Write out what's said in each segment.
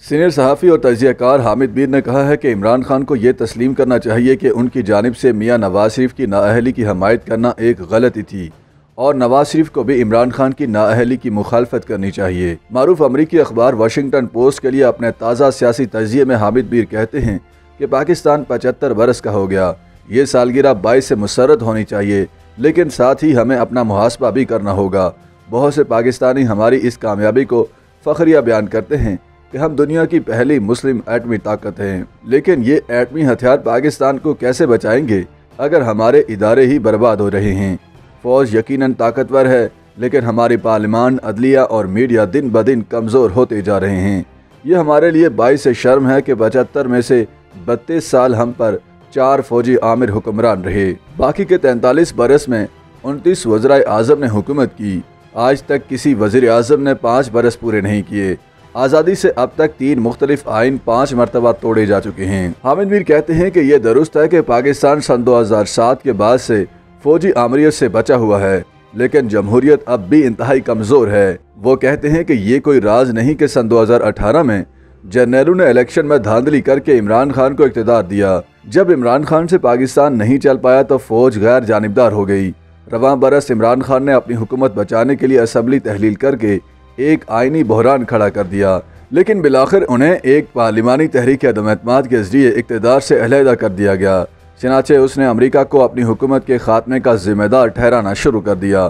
Senior सहाफ़ी और तजियाकार हामिद मीर ने कहा है कि इमरान खान को ये तस्लीम करना चाहिए कि उनकी जानिब से मियाँ नवाज शरीफ की नाअहली की हमायत करना एक गलती थी और नवाज शरीफ को भी इमरान खान की नाअहली की मुखालफत करनी चाहिए। मारूफ अमरीकी अखबार वाशिंगटन पोस्ट के लिए अपने ताज़ा सियासी तजिए में हामिद मीर कहते हैं कि पाकिस्तान 75 बरस का हो गया। ये सालगिरह 22 से मुसर्रत होनी चाहिए, लेकिन साथ ही हमें अपना मुहासबा भी करना होगा। बहुत से पाकिस्तानी हमारी इस कामयाबी को फ़ख्रिया बयान करते हैं कि हम दुनिया की पहली मुस्लिम एटमी ताकत हैं, लेकिन ये एटमी हथियार पाकिस्तान को कैसे बचाएंगे अगर हमारे इदारे ही बर्बाद हो रहे हैं। फ़ौज यकीनन ताकतवर है, लेकिन हमारी पार्लिमान, अदलिया और मीडिया दिन ब दिन कमज़ोर होते जा रहे हैं। ये हमारे लिए बाइस से शर्म है कि 75 में से 32 साल हम पर 4 फौजी आमिर हुक्मरान रहे। बाकी के 43 बरस में 29 वज़राए आज़म ने हुकूमत की। आज तक किसी वज़ीर आज़म ने 5 बरस पूरे नहीं किए। आज़ादी से अब तक 3 मुख्तलिफ आइन 5 मरतबा तोड़े जा चुके हैं। हामिद मीर कहते हैं कि यह दुरुस्त है कि पाकिस्तान सन 2007 के बाद से फौजी आमरीत से बचा हुआ है, लेकिन जमहूरियत अब भी इंतहाई कमज़ोर है। वो कहते हैं कि ये कोई राज नहीं कि सन 2018 में जर्नैलों ने इलेक्शन में धांधली करके इमरान खान को इक़्तिदार दिया। जब इमरान खान से पाकिस्तान नहीं चल पाया तो फ़ौज गैर जानिबदार हो गई। रवां बरस इमरान खान ने अपनी हुकूमत बचाने के लिए असम्बली तहलील करके एक आइनी बहरान खड़ा कर दिया, लेकिन बिलाखिर उन्हें एक पार्लिमानी तहरीक अदम-ए-एतमाद के ज़रिए इक़्तिदार से अलहदा कर दिया गया। चनाचे उसने अमरीका को अपनी हुकूमत के खात्मे का जिम्मेदार ठहराना शुरू कर दिया।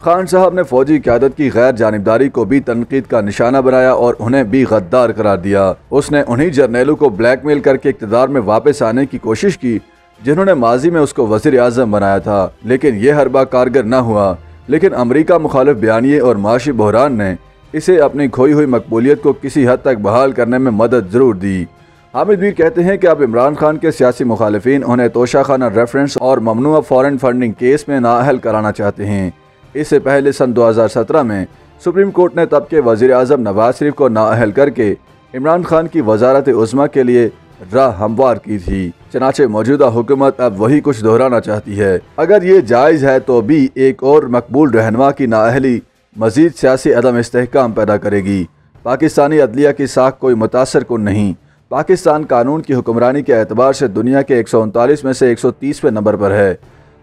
खान साहब ने फ़ौजी क़यादत की गैर जानिबदारी को भी तनकीद का निशाना बनाया और उन्हें भी गद्दार करार दिया। उसने उन्हीं जर्नैलों को ब्लैकमेल करके इक़्तिदार में वापस आने की कोशिश की जिन्होंने माजी में उसको वज़ीर आज़म बनाया था, लेकिन यह हरबा कारगर न हुआ। लेकिन अमरीका मुखालिफ बयानिए और माशी बहरान ने इसे अपनी खोई हुई मकबूलियत को किसी हद तक बहाल करने में मदद ज़रूर दी। हामिद मीर कहते हैं कि अब इमरान खान के सियासी मुखालिफिन उन्हें तोशाखाना रेफरेंस और ममनुआ फॉरेन फंडिंग केस में नाअहल कराना चाहते हैं। इससे पहले सन 2017 में सुप्रीम कोर्ट ने तब के वज़ीर आज़म नवाज शरीफ को नाअहल करके इमरान खान की वजारत उज़्मा के लिए राह हमवार की थी। चनाचे मौजूदा हुकूमत अब वही कुछ दोहराना चाहती है। अगर ये जायज़ है तो भी एक और मकबूल रहनुमा की नाअहली मज़ीद सियासी अदम इस्तेहकाम पैदा करेगी। पाकिस्तानी अदलिया की साख कोई मुतासर कुन नहीं। पाकिस्तान कानून की हुक्मरानी के एतबार से दुनिया के 139 में से 130वें नंबर पर है।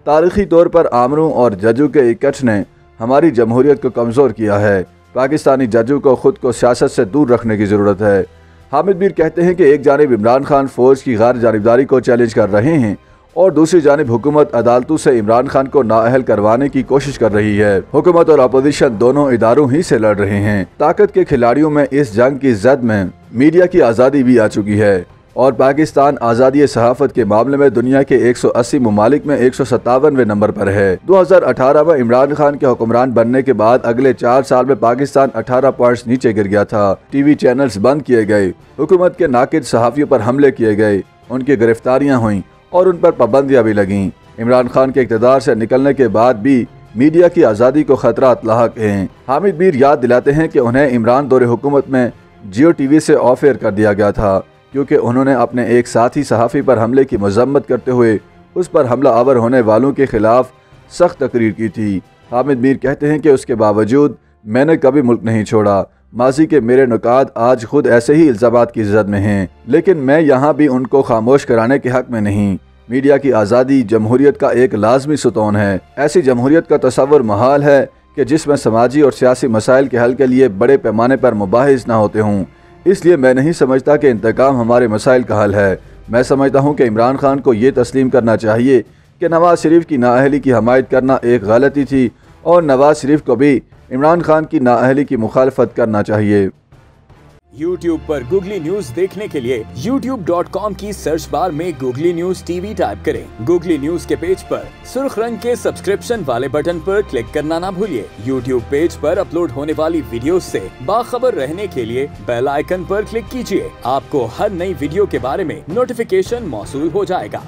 तारीख़ी तौर पर आमरों और जजों के इकट्ठ ने हमारी जमहूरियत को कमज़ोर किया है। पाकिस्तानी जजों को ख़ुद को सियासत से दूर रखने की ज़रूरत है। हामिद मीर कहते हैं कि एक जानिब इमरान खान फ़ौज की गैर जानिबदारी को चैलेंज कर रहे हैं और दूसरी जानिब हुकूमत अदालतों से इमरान खान को नाअहल करवाने की कोशिश कर रही है। हुकूमत और अपोजिशन दोनों इदारों ही से लड़ रहे हैं। ताकत के खिलाड़ियों में इस जंग की जद में मीडिया की आज़ादी भी आ चुकी है और पाकिस्तान आज़ादी सहाफ़त के मामले में दुनिया के 180 ममालिक में 157वें नंबर पर है। 2018 में इमरान खान के हुक्मरान बनने के बाद अगले 4 साल में पाकिस्तान 18 पॉइंट्स नीचे गिर गया था। टीवी चैनल्स बंद किए गए, हुकूमत के नाकिद सहाफ़ियों पर हमले किए गए, उनकी गिरफ्तारियाँ हुई और उन पर पाबंदियाँ भी लगीं। इमरान खान के इक़्तिदार से निकलने के बाद भी मीडिया की आज़ादी को खतरात लाहक हैं। हामिद मीर याद दिलाते हैं कि उन्हें इमरान दौरे हुकूमत में जियो टीवी से ऑफ एयर कर दिया गया था, क्योंकि उन्होंने अपने एक साथी सहाफ़ी पर हमले की मज़म्मत करते हुए उस पर हमला आवर होने वालों के ख़िलाफ़ सख्त तकरीर की थी। हामिद मीर कहते हैं कि उसके बावजूद मैंने कभी मुल्क नहीं छोड़ा। माजी के मेरे नुकात आज खुद ऐसे ही इल्ज़ामात की ज़द में हैं, लेकिन मैं यहाँ भी उनको खामोश कराने के हक़ में नहीं। मीडिया की आज़ादी जमहूरियत का एक लाजमी सुतून है। ऐसी जमहूरियत का तसव्वुर महाल है कि जिसमें समाजी और सियासी मसाइल के हल के लिए बड़े पैमाने पर मुबाहिस न होते हों। इसलिए मैं नहीं समझता कि इंतकाम हमारे मसाइल का हल है। मैं समझता हूँ कि इमरान खान को ये तस्लीम करना चाहिए कि नवाज शरीफ की नाअहली की हमायत करना एक गलती थी और नवाज शरीफ को भी इमरान खान की नाअहली की मुखालफत करना चाहिए। YouTube पर गूगली न्यूज देखने के लिए youtube.com की सर्च बार में गूगली न्यूज टीवी टाइप करें। गूगली न्यूज के पेज पर सुर्ख रंग के सब्सक्रिप्शन वाले बटन पर क्लिक करना ना भूलिए। YouTube पेज पर अपलोड होने वाली वीडियोस से बाखबर रहने के लिए बेल आइकन पर क्लिक कीजिए। आपको हर नई वीडियो के बारे में नोटिफिकेशन मौसूल हो जाएगा।